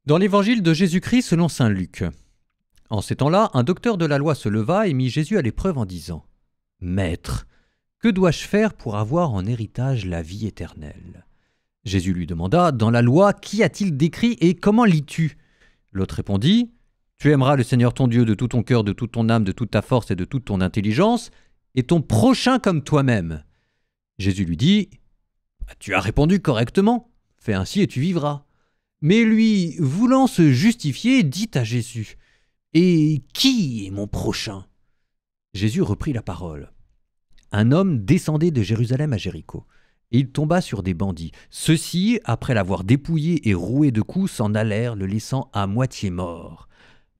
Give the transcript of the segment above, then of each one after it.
Dans l'évangile de Jésus-Christ selon saint Luc. En ces temps-là, un docteur de la loi se leva et mit Jésus à l'épreuve en disant « Maître, que dois-je faire pour avoir en héritage la vie éternelle ?» Jésus lui demanda « Dans la loi, qu'y a-t-il décrit et comment lis-tu » L'autre répondit « Tu aimeras le Seigneur ton Dieu de tout ton cœur, de toute ton âme, de toute ta force et de toute ton intelligence, et ton prochain comme toi-même. » Jésus lui dit « Tu as répondu correctement, fais ainsi et tu vivras. » Mais lui, voulant se justifier, dit à Jésus « Et qui est mon prochain ?» Jésus reprit la parole. Un homme descendait de Jérusalem à Jéricho, et il tomba sur des bandits. Ceux-ci, après l'avoir dépouillé et roué de coups, s'en allèrent, le laissant à moitié mort.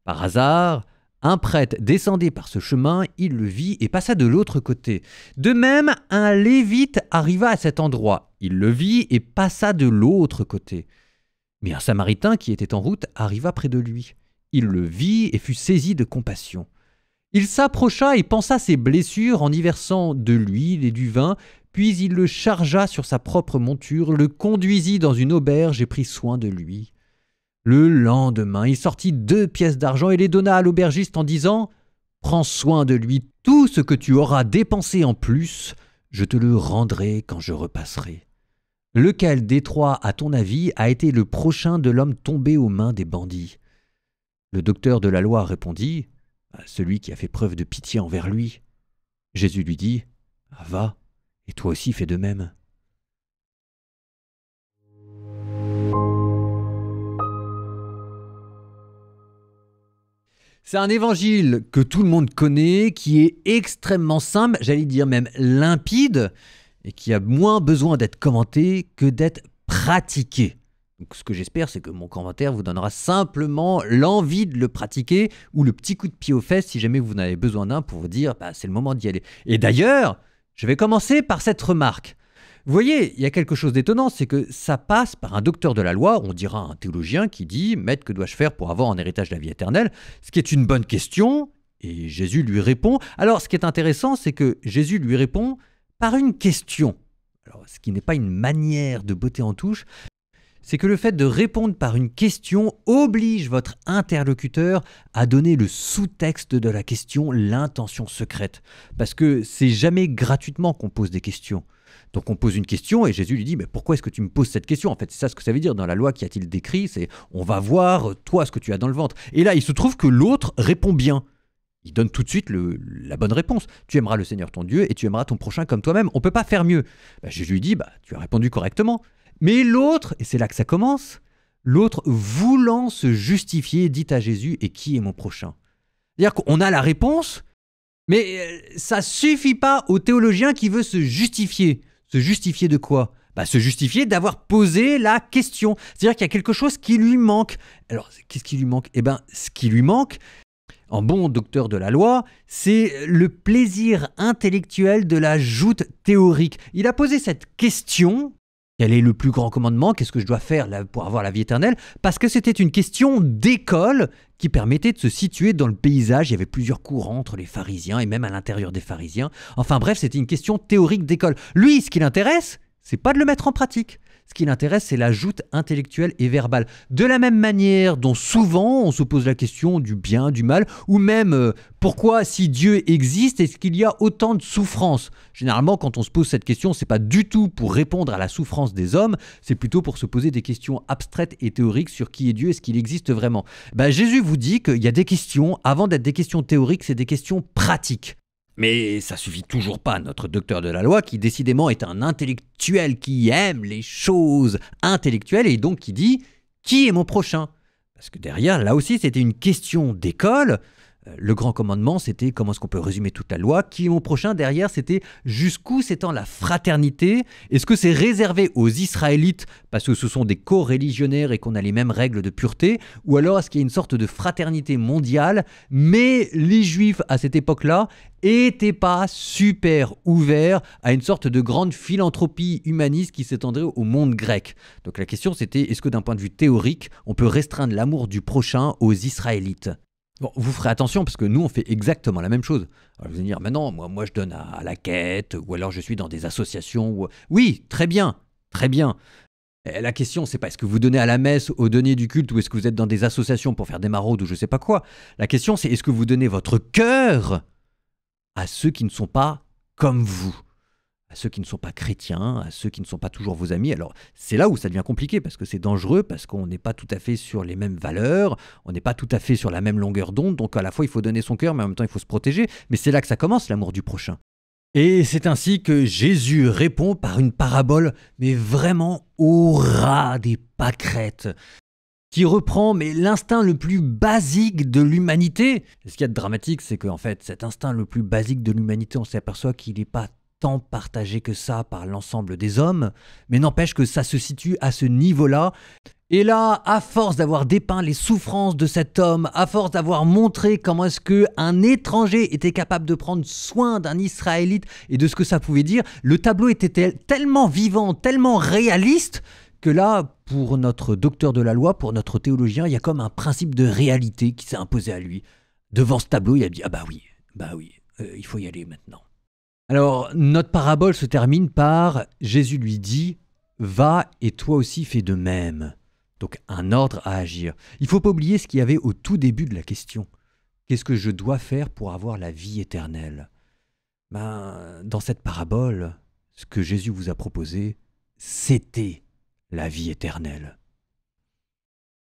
Par hasard, un prêtre descendait par ce chemin, il le vit et passa de l'autre côté. De même, un lévite arriva à cet endroit. Il le vit et passa de l'autre côté. Mais un Samaritain qui était en route arriva près de lui. Il le vit et fut saisi de compassion. Il s'approcha et pansa ses blessures en y versant de l'huile et du vin, puis il le chargea sur sa propre monture, le conduisit dans une auberge et prit soin de lui. Le lendemain, il sortit 2 pièces d'argent et les donna à l'aubergiste en disant « Prends soin de lui, tout ce que tu auras dépensé en plus, je te le rendrai quand je repasserai. » Lequel des 3, à ton avis, a été le prochain de l'homme tombé aux mains des bandits ? Le docteur de la loi répondit « Celui qui a fait preuve de pitié envers lui. » Jésus lui dit « Va, et toi aussi fais de même. » C'est un évangile que tout le monde connaît, qui est extrêmement simple, j'allais dire même limpide, et qui a moins besoin d'être commenté que d'être pratiqué. Donc, ce que j'espère, c'est que mon commentaire vous donnera simplement l'envie de le pratiquer ou le petit coup de pied aux fesses si jamais vous en avez besoin d'un pour vous dire c'est le moment d'y aller. Et d'ailleurs, je vais commencer par cette remarque. Vous voyez, il y a quelque chose d'étonnant, c'est que ça passe par un docteur de la loi, on dira un théologien qui dit « Maître, que dois-je faire pour avoir en héritage la vie éternelle ?» Ce qui est une bonne question, et Jésus lui répond. Alors, ce qui est intéressant, c'est que Jésus lui répond par une question. Alors, ce qui n'est pas une manière de botter en touche, c'est que le fait de répondre par une question oblige votre interlocuteur à donner le sous-texte de la question, l'intention secrète. Parce que c'est jamais gratuitement qu'on pose des questions. Donc on pose une question et Jésus lui dit « Mais pourquoi est-ce que tu me poses cette question ?» En fait, c'est ça ce que ça veut dire. Dans la loi, qu'y a-t-il décrit ? C'est « On va voir, toi, ce que tu as dans le ventre. » Et là, il se trouve que l'autre répond bien. Il donne tout de suite la bonne réponse. Tu aimeras le Seigneur ton Dieu et tu aimeras ton prochain comme toi-même. On ne peut pas faire mieux. Jésus lui dit tu as répondu correctement. Mais l'autre, et c'est là que ça commence, l'autre voulant se justifier dit à Jésus « Et qui est mon prochain ?» C'est-à-dire qu'on a la réponse, mais ça ne suffit pas au théologien qui veut se justifier. Se justifier de quoi ? Se justifier d'avoir posé la question. C'est-à-dire qu'il y a quelque chose qui lui manque. Alors, qu'est-ce qui lui manque ? Ce qui lui manque, en bon docteur de la loi, c'est le plaisir intellectuel de la joute théorique. Il a posé cette question, quel est le plus grand commandement ? Qu'est-ce que je dois faire pour avoir la vie éternelle ? Parce que c'était une question d'école qui permettait de se situer dans le paysage. Il y avait plusieurs courants entre les pharisiens et même à l'intérieur des pharisiens. Enfin bref, c'était une question théorique d'école. Lui, ce qui l'intéresse, c'est pas de le mettre en pratique. Ce qui l'intéresse, c'est la joute intellectuelle et verbale. De la même manière dont souvent on se pose la question du bien, du mal, ou même pourquoi, si Dieu existe, est-ce qu'il y a autant de souffrance ? Généralement, quand on se pose cette question, c'est pas du tout pour répondre à la souffrance des hommes, c'est plutôt pour se poser des questions abstraites et théoriques sur qui est Dieu, est-ce qu'il existe vraiment ? Jésus vous dit qu'il y a des questions, avant d'être des questions théoriques, c'est des questions pratiques. Mais ça suffit toujours pas, notre docteur de la loi, qui décidément est un intellectuel qui aime les choses intellectuelles et donc qui dit « Qui est mon prochain ?» Parce que derrière, là aussi, c'était une question d'école. Le grand commandement, c'était comment est-ce qu'on peut résumer toute la loi. Qui est mon prochain ? Derrière, c'était jusqu'où s'étend la fraternité. Est-ce que c'est réservé aux Israélites parce que ce sont des co-religionnaires et qu'on a les mêmes règles de pureté ? Ou alors est-ce qu'il y a une sorte de fraternité mondiale ? Mais les Juifs, à cette époque-là, n'étaient pas super ouverts à une sorte de grande philanthropie humaniste qui s'étendrait au monde grec. Donc la question, c'était est-ce que d'un point de vue théorique, on peut restreindre l'amour du prochain aux Israélites ? Bon, vous ferez attention parce que nous, on fait exactement la même chose. Alors, vous allez dire, mais non, moi je donne à la quête, ou alors je suis dans des associations. Oui, très bien, très bien. La question, c'est pas est-ce que vous donnez à la messe, aux deniers du culte, ou est-ce que vous êtes dans des associations pour faire des maraudes ou je sais pas quoi. La question, c'est est-ce que vous donnez votre cœur à ceux qui ne sont pas comme vous, à ceux qui ne sont pas chrétiens, à ceux qui ne sont pas toujours vos amis. Alors, c'est là où ça devient compliqué, parce que c'est dangereux, parce qu'on n'est pas tout à fait sur les mêmes valeurs, on n'est pas tout à fait sur la même longueur d'onde, donc à la fois il faut donner son cœur, mais en même temps il faut se protéger. Mais c'est là que ça commence, l'amour du prochain. Et c'est ainsi que Jésus répond par une parabole, mais vraiment au ras des pâquerettes, qui reprend mais l'instinct le plus basique de l'humanité. Et ce qu'il y a de dramatique, c'est qu'en fait, cet instinct le plus basique de l'humanité, on s'aperçoit qu'il n'est pas tant partagé que ça par l'ensemble des hommes, mais n'empêche que ça se situe à ce niveau-là. Et là, à force d'avoir dépeint les souffrances de cet homme, à force d'avoir montré comment est-ce qu'un étranger était capable de prendre soin d'un Israélite et de ce que ça pouvait dire, le tableau était tellement vivant, tellement réaliste, que là, pour notre docteur de la loi, pour notre théologien, il y a comme un principe de réalité qui s'est imposé à lui. Devant ce tableau, il a dit « Ah bah oui, il faut y aller maintenant ». Alors, notre parabole se termine par Jésus lui dit « Va et toi aussi fais de même ». Donc un ordre à agir. Il ne faut pas oublier ce qu'il y avait au tout début de la question. Qu'est-ce que je dois faire pour avoir la vie éternelle ? Dans cette parabole, ce que Jésus vous a proposé, c'était la vie éternelle.